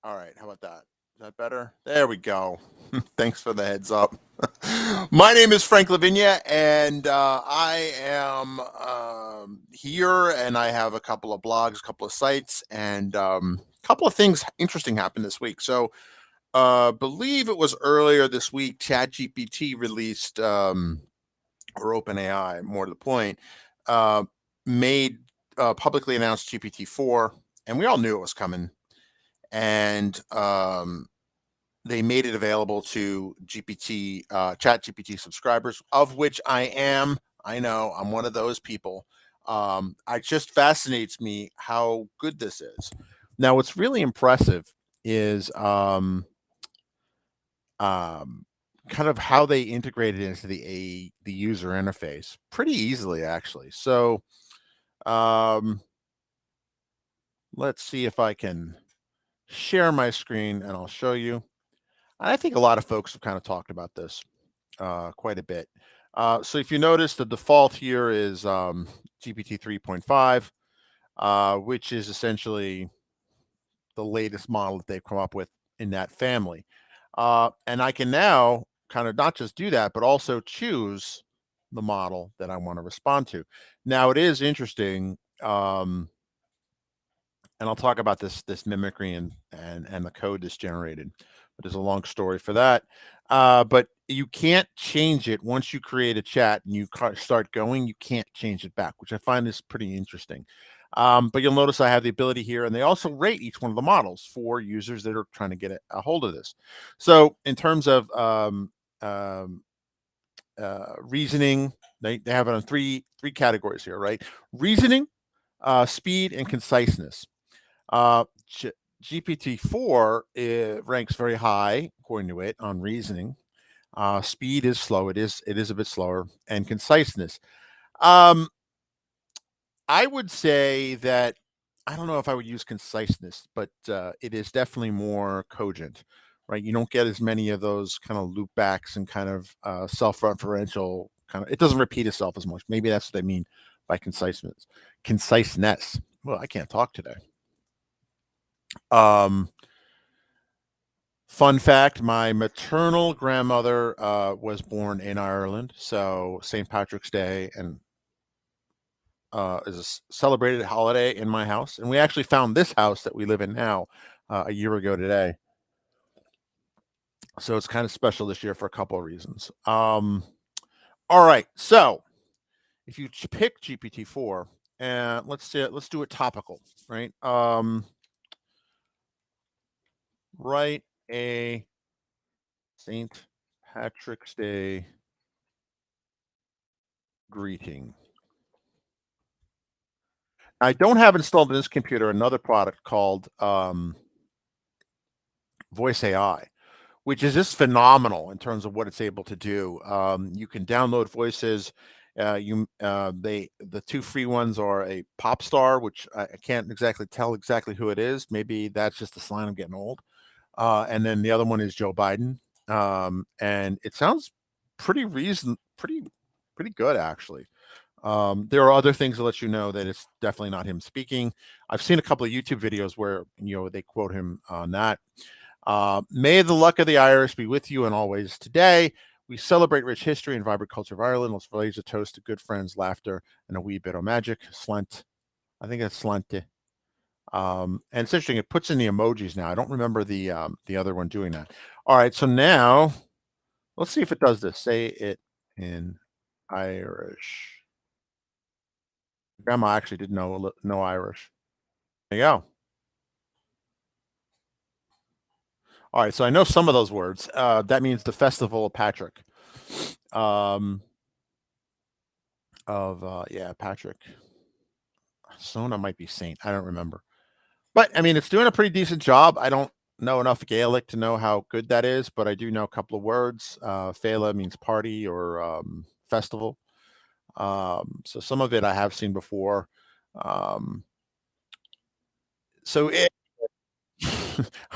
All right, how about that? Is that better? There we go. Thanks for the heads up. My name is Frank Lavinia, and I am here, and I have a couple of blogs, a couple of sites, and a couple of things interesting happened this week. So, believe it was earlier this week, ChatGPT released, or OpenAI, more to the point, uh, made publicly announced GPT-4, and we all knew it was coming. And they made it available to GPT, Chat GPT subscribers, of which I am. I know I'm one of those people. It just fascinates me how good this is. Now, what's really impressive is um, kind of how they integrated into the user interface pretty easily, actually. So um, let's see if I can share my screen, and I'll show you. I think a lot of folks have kind of talked about this quite a bit. So if you notice, the default here is GPT 3.5, which is essentially the latest model that they've come up with in that family. And I can now kind of not just do that, but also choose the model that I want to respond to. Now, it is interesting, and I'll talk about this mimicry and the code that's generated. But there's a long story for that. But you can't change it once you create a chat and you start going. You can't change it back, which I find is pretty interesting. But you'll notice I have the ability here, and they also rate each one of the models for users that are trying to get a hold of this. So in terms of um, reasoning, they have it on three categories here, right? Reasoning, speed, and conciseness. Uh, GPT-4 ranks very high, according to it, on reasoning. Speed is slow. It is a bit slower, and conciseness. Um, I would say that I don't know if I would use conciseness, but it is definitely more cogent, right? You don't get as many of those kind of loopbacks and kind of self-referential kind of. It doesn't repeat itself as much. Maybe that's what they mean by conciseness. Conciseness. Well, I can't talk today. Um, Fun fact, my maternal grandmother was born in Ireland, so St. Patrick's Day and is a celebrated holiday in my house. And we actually found this house that we live in now a year ago today. So it's kind of special this year for a couple of reasons. All right, so if you pick GPT-4, and let's do it topical, right? Write a St. Patrick's Day greeting. I don't have installed in this computer another product called Voice AI, which is just phenomenal in terms of what it's able to do. You can download voices. The two free ones are a pop star, which I can't exactly tell exactly who it is. Maybe that's just a sign I'm getting old. And then the other one is Joe Biden, and it sounds pretty good actually. There are other things to let you know that it's definitely not him speaking. I've seen a couple of YouTube videos where they quote him on that. May the luck of the Irish be with you and always today. We celebrate rich history and vibrant culture of Ireland. Let's raise a toast to good friends, laughter, and a wee bit of magic. Slent. I think it's slente. And it's interesting. It puts in the emojis now. I don't remember the other one doing that. All right. So now let's see if it does this. Say it in Irish. Grandma actually did know Irish. There you go. All right, so I know some of those words. That means the festival of Patrick. Um, yeah, Patrick. Sona might be Saint. I don't remember, but I mean, it's doing a pretty decent job. I don't know enough Gaelic to know how good that is, but I do know a couple of words. Fela means party or festival. So some of it I have seen before. Um, so it,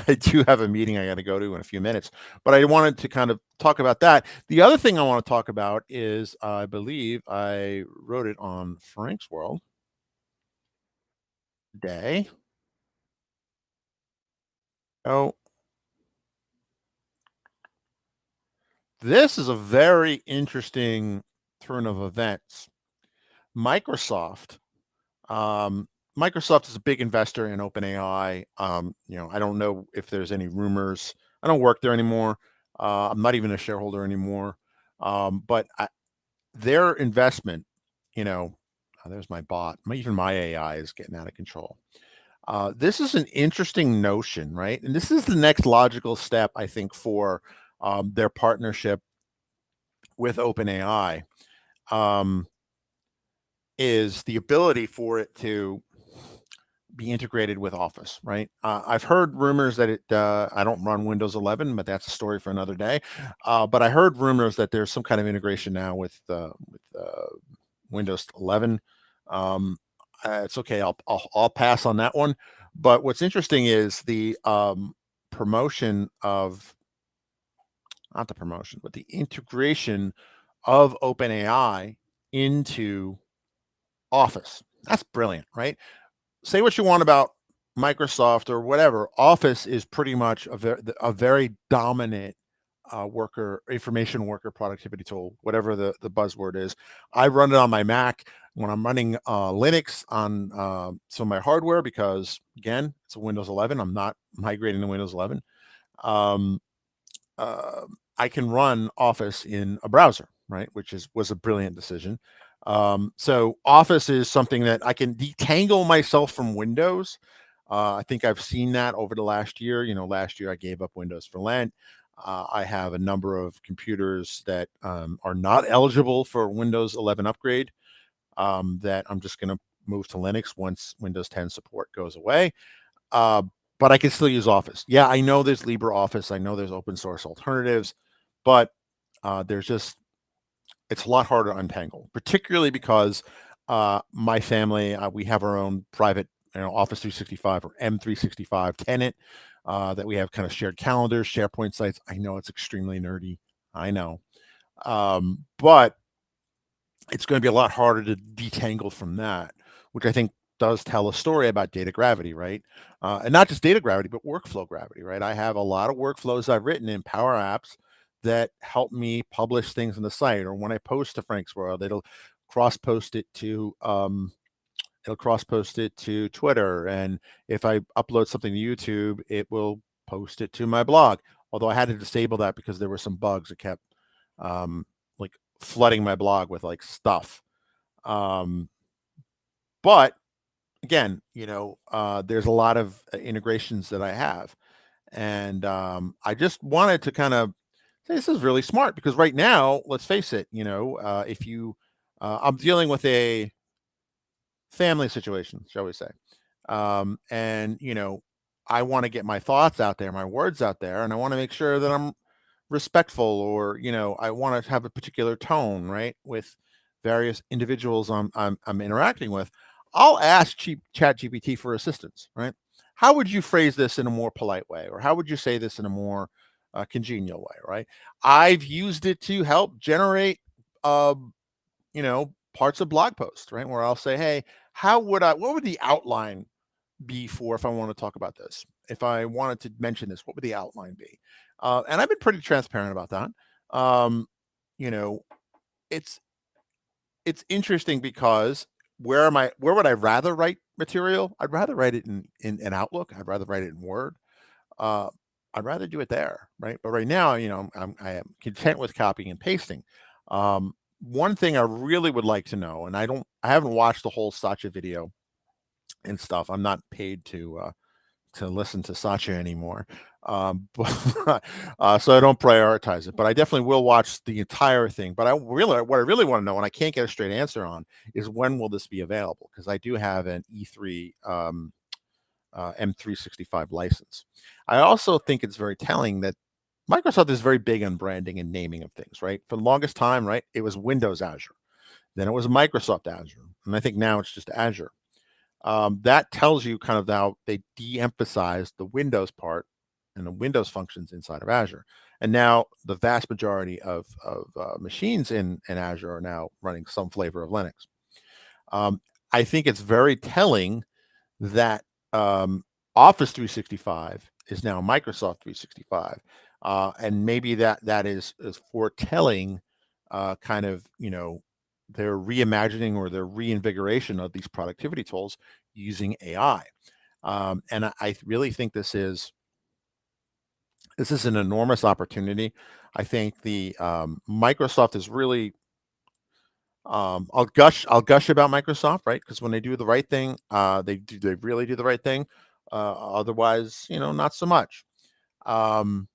I do have a meeting I got to go to in a few minutes, but I wanted to kind of talk about that. The other thing I want to talk about is I believe I wrote it on Frank's World Day. Oh, this is a very interesting turn of events. Microsoft, um, Microsoft is a big investor in OpenAI. I don't know if there's any rumors. I don't work there anymore. I'm not even a shareholder anymore. But their investment, there's my bot. Even my AI is getting out of control. This is an interesting notion, right? And this is the next logical step, I think, for their partnership with OpenAI, um, is the ability for it to be integrated with Office, right? I've heard rumors that I don't run Windows 11, but that's a story for another day. But I heard rumors that there's some kind of integration now with Windows 11. Um, it's okay. I'll pass on that one. But what's interesting is the promotion of not the promotion, but the integration of OpenAI into Office. That's brilliant, right? Say what you want about Microsoft or whatever. Office is pretty much a very dominant worker information worker productivity tool, whatever the buzzword is. I run it on my Mac when I'm running Linux on some of my hardware because again, it's a Windows 11. I'm not migrating to Windows 11. Um, uh, I can run Office in a browser, right? Which was a brilliant decision. So Office is something that I can detangle myself from Windows. I think I've seen that over the last year. Last year I gave up Windows for Lent. I have a number of computers that are not eligible for Windows 11 upgrade, that I'm just going to move to Linux once Windows 10 support goes away. Uh, but I can still use Office. Yeah, I know there's LibreOffice. I know there's open source alternatives, but there's just it's a lot harder to untangle, particularly because my family, we have our own private, Office 365 or M365 tenant, that we have kind of shared calendars, SharePoint sites. I know it's extremely nerdy. I know, but it's going to be a lot harder to detangle from that, which I think does tell a story about data gravity, right? And not just data gravity, but workflow gravity, right? I have a lot of workflows I've written in Power Apps that help me publish things on the site, or when I post to Frank's World, cross post it to it'll cross post it to Twitter, and if I upload something to YouTube, it will post it to my blog. Although I had to disable that because there were some bugs that kept um, like flooding my blog with like stuff. Um, but again, there's a lot of integrations that I have, and I just wanted to kind of say this is really smart because right now, let's face it, if you, I'm dealing with a family situation, shall we say, and I want to get my thoughts out there, my words out there, and I want to make sure that I'm respectful, or I want to have a particular tone, right, with various individuals I'm interacting with. I'll ask chat gpt for assistance, right? How would you phrase this in a more polite way, or how would you say this in a more congenial way, right? I've used it to help generate parts of blog posts, right, where I'll say, hey, what would the outline be for if I want to talk about this? If I wanted to mention this, what would the outline be? And I've been pretty transparent about that. Um, you know, it's it's interesting because where would I rather write material? I'd rather write it in Outlook. I'd rather write it in Word. Uh, I'd rather do it there, right? But right now, I am content with copying and pasting. One thing I really would like to know, and I haven't watched the whole Satya video and stuff. I'm not paid to listen to Satya anymore. But, so I don't prioritize it, but I definitely will watch the entire thing. But what I really want to know, and I can't get a straight answer on, is when will this be available? Because I do have an E3 M365 license. I also think it's very telling that Microsoft is very big on branding and naming of things, right? For the longest time, right, it was Windows Azure, then it was Microsoft Azure, and I think now it's just Azure. That tells you kind of how they de-emphasized the Windows part and the Windows functions inside of Azure. And now the vast majority of machines in Azure are now running some flavor of Linux. Um, I think it's very telling that Office 365 is now Microsoft 365, and maybe that is foretelling kind of their reimagining or their reinvigoration of these productivity tools using AI. And I really think this is an enormous opportunity. I think the Microsoft is really I'll gush about Microsoft, right? Because when they do the right thing, they really do the right thing. Otherwise, not so much. Um,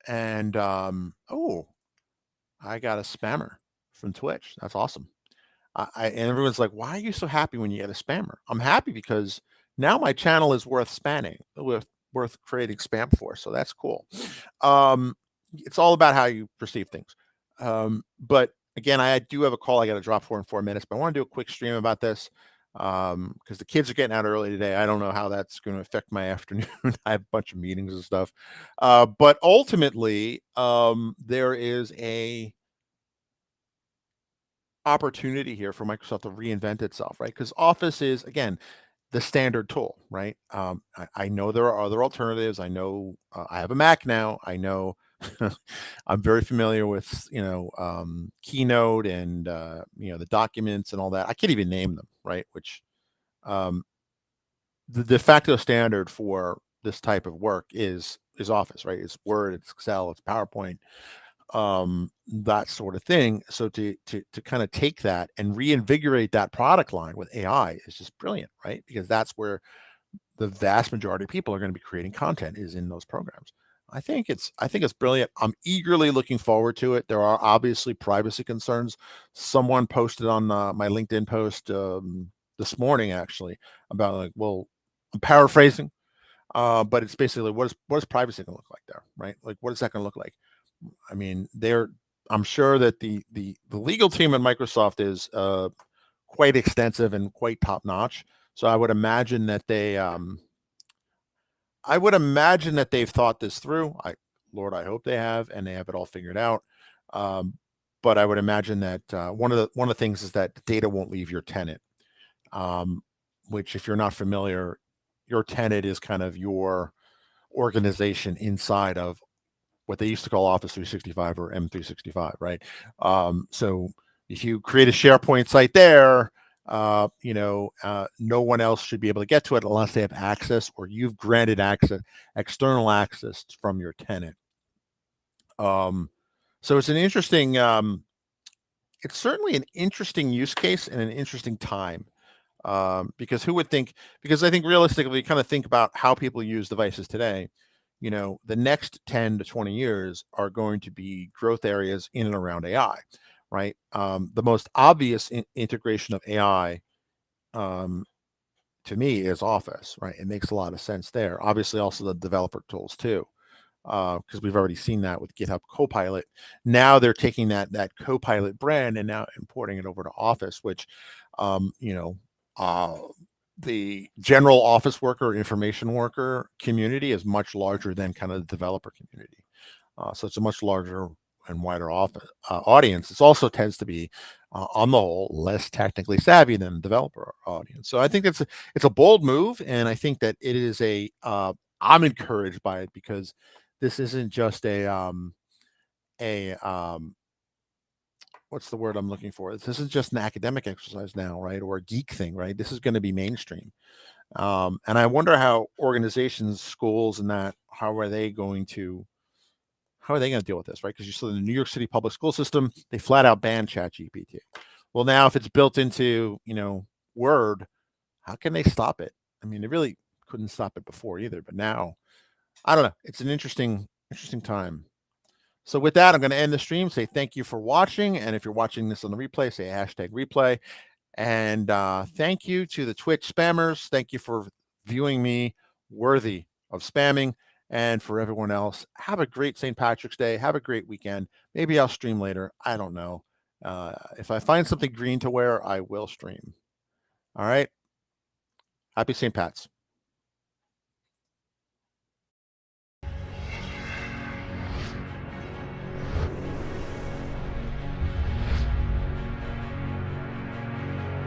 and oh, I got a spammer from Twitch. That's awesome. And everyone's like, "Why are you so happy when you get a spammer?" I'm happy because now my channel is worth spanning, worth creating spam for. So that's cool. Um, it's all about how you perceive things. But again, I do have a call I got to drop for in 4 minutes, but I want to do a quick stream about this because the kids are getting out early today. I don't know how that's going to affect my afternoon. I have a bunch of meetings and stuff. But ultimately, there is a opportunity here for Microsoft to reinvent itself, right? Because Office is, again, the standard tool, right? I know there are other alternatives. I know I have a Mac now. I know I'm very familiar with Keynote and the documents and all that. I can't even name them, right? Which um, the de facto standard for this type of work is Office, right? It's Word, it's Excel, it's PowerPoint, that sort of thing. So to kind of take that and reinvigorate that product line with AI is just brilliant, right? Because that's where the vast majority of people are going to be creating content is in those programs. I think it's brilliant. I'm eagerly looking forward to it. There are obviously privacy concerns. Someone posted on my LinkedIn post this morning actually about like, well, I'm paraphrasing, but it's basically what is privacy going to look like there, right? Like, what is that going to look like? I mean, I'm sure that the legal team at Microsoft is quite extensive and quite top notch. So I would imagine that they've thought this through. Lord, I hope they have, and they have it all figured out. Um, but I would imagine that one of the things is that the data won't leave your tenant. Um, which, if you're not familiar, your tenant is kind of your organization inside of what they used to call Office 365 or M365, right? So if you create a SharePoint site there, no one else should be able to get to it unless they have access or you've granted access, external access from your tenant. So it's certainly an interesting use case and an interesting time. Because who would think? Because I think realistically, kind of think about how people use devices today. The next 10 to 20 years are going to be growth areas in and around AI, right? The most obvious integration of AI um, to me is Office, right? It makes a lot of sense there. Obviously, also the developer tools too, because we've already seen that with GitHub Copilot. Now they're taking that Copilot brand and now importing it over to Office, which, um, you know, uh, the general office worker, information worker community is much larger than kind of the developer community. So it's a much larger and wider audience. It also tends to be, on the whole, less technically savvy than the developer audience. So I think it's a bold move, and I think that it is I'm encouraged by it because this isn't just a what's the word I'm looking for? This isn't just an academic exercise now, right, or a geek thing, right? This is going to be mainstream. And I wonder how organizations, schools, and that how are they going to deal with this, right? Because you saw in the New York City public school system, they flat out banned ChatGPT. Well, now if it's built into Word, how can they stop it? I mean, they really couldn't stop it before either, but now I don't know. It's an interesting time. So with that, I'm going to end the stream. Say thank you for watching, and if you're watching this on the replay, say hashtag replay. And thank you to the Twitch spammers. Thank you for viewing me worthy of spamming. And for everyone else, have a great St. Patrick's Day. Have a great weekend. Maybe I'll stream later. I don't know. If I find something green to wear, I will stream. All right. Happy St. Pat's.